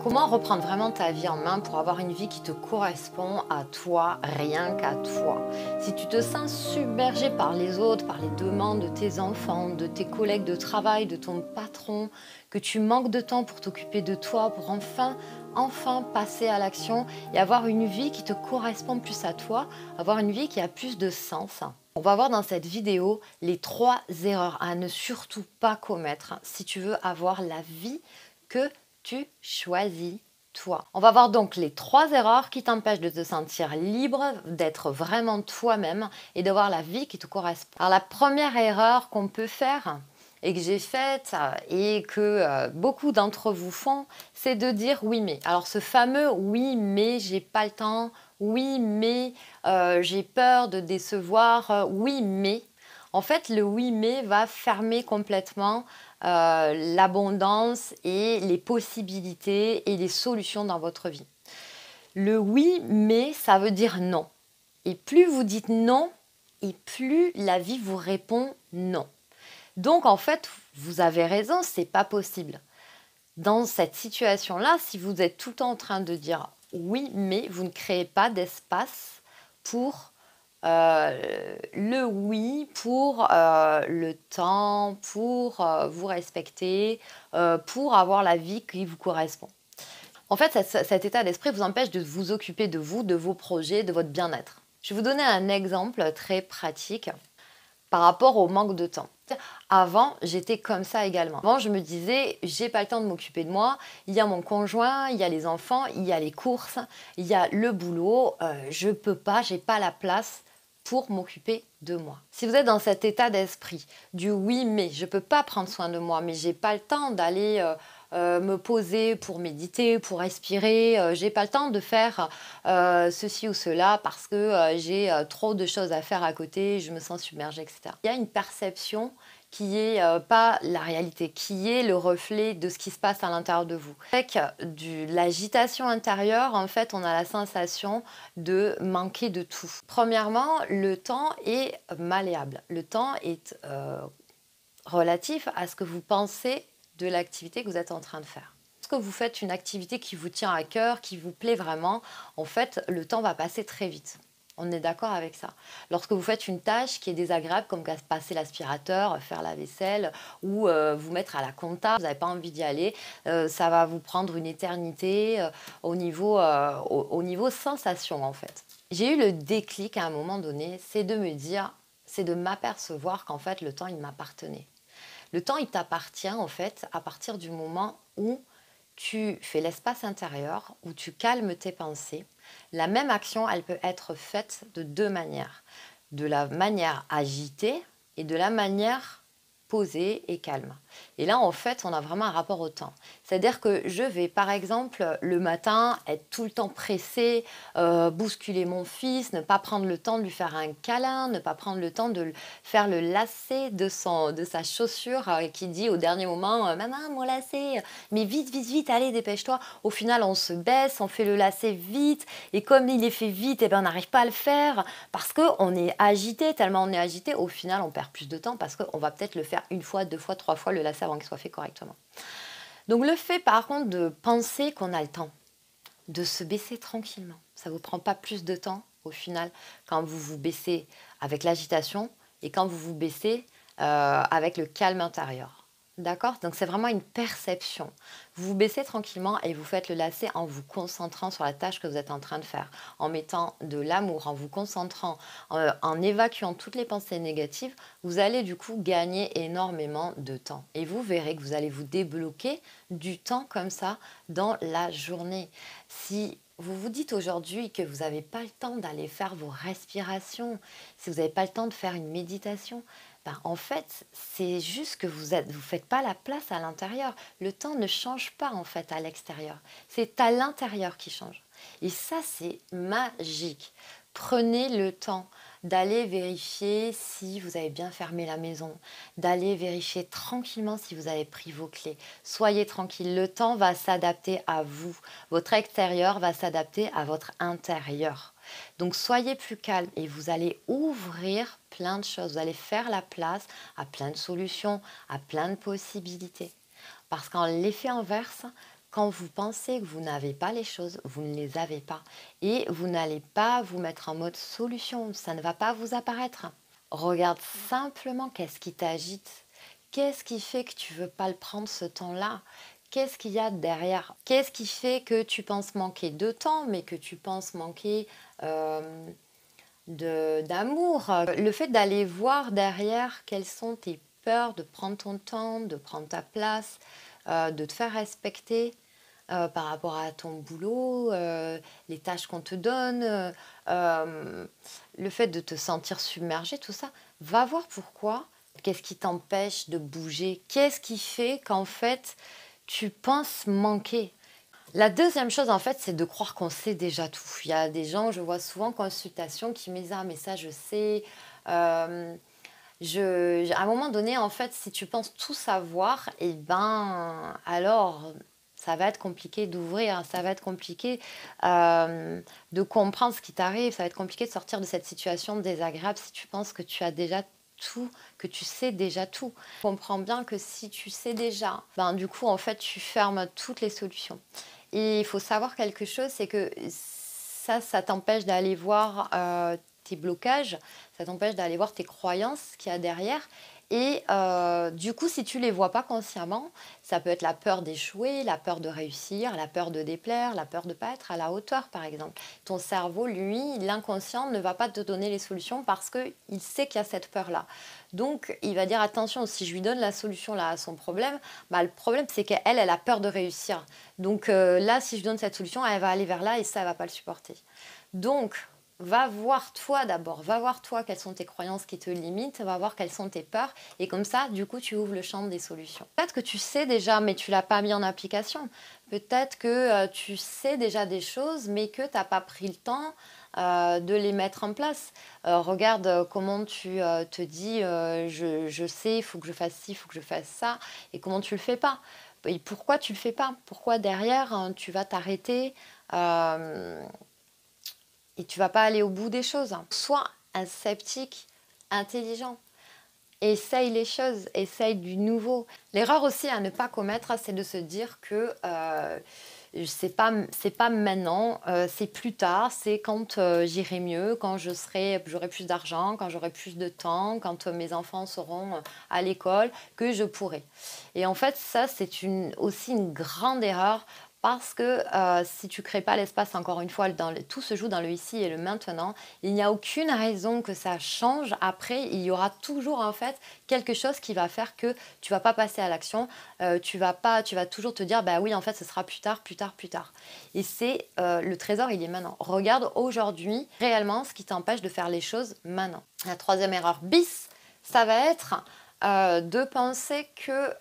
Comment reprendre vraiment ta vie en main pour avoir une vie qui te correspond à toi, rien qu'à toi? Si tu te sens submergé par les autres, par les demandes de tes enfants, de tes collègues de travail, de ton patron, que tu manques de temps pour t'occuper de toi, pour enfin passer à l'action et avoir une vie qui te correspond plus à toi, avoir une vie qui a plus de sens. On va voir dans cette vidéo les 3 erreurs à ne surtout pas commettre si tu veux avoir la vie que tu choisis toi. On va voir donc les 3 erreurs qui t'empêchent de te sentir libre, d'être vraiment toi-même et d'avoir la vie qui te correspond. Alors la première erreur qu'on peut faire et que j'ai faite et que beaucoup d'entre vous font, c'est de dire oui mais. Alors ce fameux oui mais j'ai pas le temps, oui mais j'ai peur de décevoir, oui mais. En fait, le oui mais va fermer complètement l'abondance et les possibilités et les solutions dans votre vie. Le oui mais, ça veut dire non. Et plus vous dites non, et plus la vie vous répond non. Donc en fait, vous avez raison, c'est pas possible. Dans cette situation-là, si vous êtes tout le temps en train de dire oui mais, vous ne créez pas d'espace pour le oui, pour le temps, pour vous respecter, pour avoir la vie qui vous correspond. En fait, cet état d'esprit vous empêche de vous occuper de vous, de vos projets, de votre bien-être. Je vais vous donner un exemple très pratique par rapport au manque de temps. Avant, j'étais comme ça également. Avant, je me disais, j'ai pas le temps de m'occuper de moi. Il y a mon conjoint, il y a les enfants, il y a les courses, il y a le boulot. Je peux pas, j'ai pas la place pour m'occuper de moi. Si vous êtes dans cet état d'esprit du oui mais, je peux pas prendre soin de moi, mais j'ai pas le temps d'aller me poser pour méditer, pour respirer, j'ai pas le temps de faire ceci ou cela parce que j'ai trop de choses à faire à côté, je me sens submergée, etc. Il y a une perception qui est pas la réalité, qui est le reflet de ce qui se passe à l'intérieur de vous. Avec l'agitation intérieure, en fait, on a la sensation de manquer de tout. Premièrement, le temps est malléable. Le temps est relatif à ce que vous pensez de l'activité que vous êtes en train de faire. Lorsque vous faites une activité qui vous tient à cœur, qui vous plaît vraiment, en fait, le temps va passer très vite. On est d'accord avec ça. Lorsque vous faites une tâche qui est désagréable, comme passer l'aspirateur, faire la vaisselle ou vous mettre à la compta, vous n'avez pas envie d'y aller, ça va vous prendre une éternité au niveau sensation en fait. J'ai eu le déclic à un moment donné, c'est de me dire, c'est de m'apercevoir qu'en fait le temps il m'appartenait. Le temps il t'appartient en fait à partir du moment où tu fais l'espace intérieur, où tu calmes tes pensées. La même action, elle peut être faite de 2 manières. De la manière agitée et de la manière posée et calme. Et là, en fait, on a vraiment un rapport au temps. C'est-à-dire que je vais, par exemple, le matin, être tout le temps pressée, bousculer mon fils, ne pas prendre le temps de lui faire un câlin, ne pas prendre le temps de faire le lacet de sa chaussure qui dit au dernier moment « Maman, mon lacet !» Mais vite, vite, vite, allez, dépêche-toi. Au final, on se baisse, on fait le lacet vite. Et comme il est fait vite, eh ben, on n'arrive pas à le faire parce qu'on est agité. Tellement on est agité, au final, on perd plus de temps parce qu'on va peut-être le faire 1 fois, 2 fois, 3 fois le lacet avant qu'il soit fait correctement. Donc le fait, par contre, de penser qu'on a le temps, de se baisser tranquillement, ça ne vous prend pas plus de temps, au final, quand vous vous baissez avec l'agitation et quand vous vous baissez avec le calme intérieur. D'accord? Donc c'est vraiment une perception. Vous vous baissez tranquillement et vous faites le lacet en vous concentrant sur la tâche que vous êtes en train de faire, en mettant de l'amour, en vous concentrant, en évacuant toutes les pensées négatives, vous allez du coup gagner énormément de temps. Et vous verrez que vous allez vous débloquer du temps comme ça dans la journée. Si vous vous dites aujourd'hui que vous n'avez pas le temps d'aller faire vos respirations, si vous n'avez pas le temps de faire une méditation, ben, en fait, c'est juste que vous faites pas la place à l'intérieur. Le temps ne change pas en fait à l'extérieur. C'est à l'intérieur qui change. Et ça, c'est magique. Prenez le temps d'aller vérifier si vous avez bien fermé la maison, d'aller vérifier tranquillement si vous avez pris vos clés. Soyez tranquille, le temps va s'adapter à vous. Votre extérieur va s'adapter à votre intérieur. Donc soyez plus calme et vous allez ouvrir plein de choses. Vous allez faire la place à plein de solutions, à plein de possibilités. Parce qu'en l'effet inverse, Quand vous pensez que vous n'avez pas les choses, vous ne les avez pas. Et vous n'allez pas vous mettre en mode solution, ça ne va pas vous apparaître. Regarde simplement qu'est-ce qui t'agite. Qu'est-ce qui fait que tu veux pas le prendre ce temps-là? Qu'est-ce qu'il y a derrière? Qu'est-ce qui fait que tu penses manquer de temps, mais que tu penses manquer d'amour? Le fait d'aller voir derrière quelles sont tes peurs, de prendre ton temps, de prendre ta place, de te faire respecter par rapport à ton boulot, les tâches qu'on te donne, le fait de te sentir submergé, tout ça, va voir pourquoi. Qu'est-ce qui t'empêche de bouger? Qu'est-ce qui fait qu'en fait, tu penses manquer? La deuxième chose, en fait, c'est de croire qu'on sait déjà tout. Il y a des gens, je vois souvent en consultation, qui me disent: «Ah mais ça je sais». Euh, à un moment donné, en fait, si tu penses tout savoir, et ben alors ça va être compliqué d'ouvrir, ça va être compliqué de comprendre ce qui t'arrive, ça va être compliqué de sortir de cette situation désagréable si tu penses que tu as déjà tout, que tu sais déjà tout. Comprends bien que si tu sais déjà, ben du coup en fait tu fermes toutes les solutions. Et il faut savoir quelque chose, c'est que ça t'empêche d'aller voir tes blocages, ça t'empêche d'aller voir tes croyances qu'il y a derrière. Et du coup, si tu ne les vois pas consciemment, ça peut être la peur d'échouer, la peur de réussir, la peur de déplaire, la peur de ne pas être à la hauteur, par exemple. Ton cerveau, lui, l'inconscient, ne va pas te donner les solutions parce qu'il sait qu'il y a cette peur-là. Donc, il va dire, attention, si je lui donne la solution là, à son problème, bah, le problème, c'est qu'elle, elle a peur de réussir. Donc là, si je donne cette solution, elle va aller vers là et ça, elle ne va pas le supporter. Donc, va voir toi d'abord, va voir toi quelles sont tes croyances qui te limitent, va voir quelles sont tes peurs et comme ça, du coup, tu ouvres le champ des solutions. Peut-être que tu sais déjà, mais tu ne l'as pas mis en application. Peut-être que tu sais déjà des choses, mais que tu n'as pas pris le temps de les mettre en place. Regarde comment tu te dis je sais, il faut que je fasse ci, il faut que je fasse ça, et comment tu le fais pas. Et pourquoi tu le fais pas? Pourquoi derrière tu vas t'arrêter et tu vas pas aller au bout des choses? Sois un sceptique intelligent. Essaye les choses, essaye du nouveau. L'erreur aussi à ne pas commettre, c'est de se dire que c'est pas maintenant, c'est plus tard, c'est quand j'irai mieux, quand j'aurai plus d'argent, quand j'aurai plus de temps, quand mes enfants seront à l'école, que je pourrai. Et en fait, ça, c'est aussi une grande erreur parce que si tu ne crées pas l'espace, encore une fois, tout se joue dans le ici et le maintenant, il n'y a aucune raison que ça change. Après, il y aura toujours en fait quelque chose qui va faire que tu ne vas pas passer à l'action. Tu vas toujours te dire, bah oui, en fait, ce sera plus tard, plus tard, plus tard. Et c'est le trésor, il est maintenant. Regarde aujourd'hui réellement ce qui t'empêche de faire les choses maintenant. La troisième erreur bis, ça va être de penser que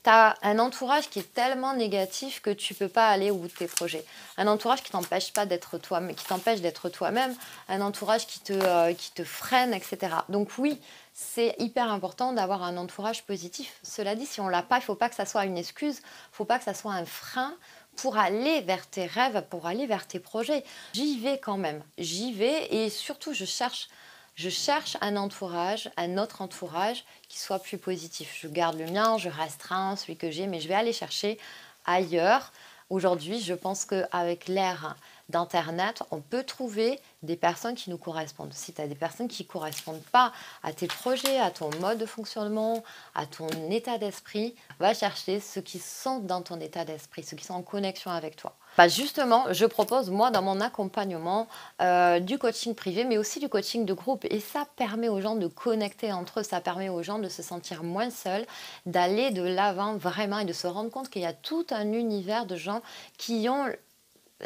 tu as un entourage qui est tellement négatif que tu ne peux pas aller au bout de tes projets. Un entourage qui t'empêche pas d'être toi, mais qui t'empêche d'être toi-même. Un entourage qui te freine, etc. Donc oui, c'est hyper important d'avoir un entourage positif. Cela dit, si on l'a pas, il ne faut pas que ça soit une excuse, il ne faut pas que ça soit un frein pour aller vers tes rêves, pour aller vers tes projets. J'y vais quand même, j'y vais et surtout je cherche un entourage, un autre entourage qui soit plus positif. Je garde le mien, je restreins celui que j'ai, mais je vais aller chercher ailleurs. Aujourd'hui, je pense qu'avec l'ère d'Internet, on peut trouver des personnes qui nous correspondent. Si tu as des personnes qui ne correspondent pas à tes projets, à ton mode de fonctionnement, à ton état d'esprit, va chercher ceux qui sont dans ton état d'esprit, ceux qui sont en connexion avec toi. Bah justement, je propose, moi, dans mon accompagnement, du coaching privé, mais aussi du coaching de groupe. Et ça permet aux gens de connecter entre eux, ça permet aux gens de se sentir moins seuls, d'aller de l'avant vraiment et de se rendre compte qu'il y a tout un univers de gens qui ont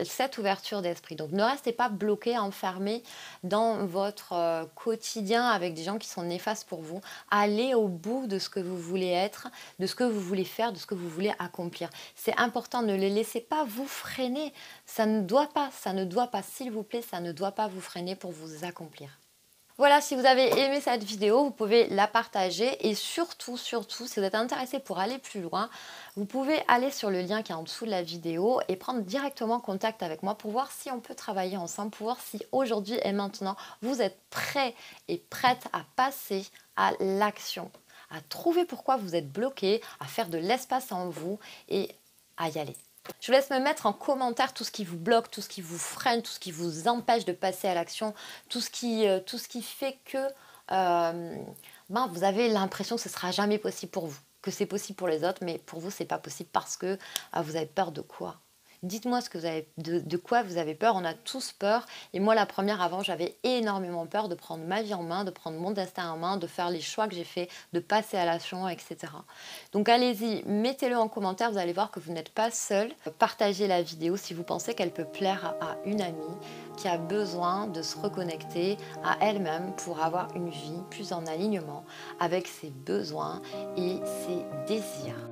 cette ouverture d'esprit. Donc ne restez pas bloqués, enfermés dans votre quotidien avec des gens qui sont néfastes pour vous. Allez au bout de ce que vous voulez être, de ce que vous voulez faire, de ce que vous voulez accomplir. C'est important, ne les laissez pas vous freiner. Ça ne doit pas, s'il vous plaît, ça ne doit pas vous freiner pour vous accomplir. Voilà, si vous avez aimé cette vidéo, vous pouvez la partager et surtout, si vous êtes intéressé pour aller plus loin, vous pouvez aller sur le lien qui est en dessous de la vidéo et prendre directement contact avec moi pour voir si on peut travailler ensemble, pour voir si aujourd'hui et maintenant, vous êtes prêts et prêtes à passer à l'action, à trouver pourquoi vous êtes bloqué, à faire de l'espace en vous et à y aller. Je vous laisse me mettre en commentaire tout ce qui vous bloque, tout ce qui vous freine, tout ce qui vous empêche de passer à l'action, tout ce qui fait que vous avez l'impression que ce ne sera jamais possible pour vous, que c'est possible pour les autres, mais pour vous, c'est pas possible parce que vous avez peur de quoi? Dites-moi ce que vous avez, de quoi vous avez peur. On a tous peur. Et moi, la première, avant, j'avais énormément peur de prendre ma vie en main, de prendre mon destin en main, de faire les choix que j'ai faits, de passer à l'action, etc. Donc allez-y, mettez-le en commentaire. Vous allez voir que vous n'êtes pas seul. Partagez la vidéo si vous pensez qu'elle peut plaire à une amie qui a besoin de se reconnecter à elle-même pour avoir une vie plus en alignement avec ses besoins et ses désirs.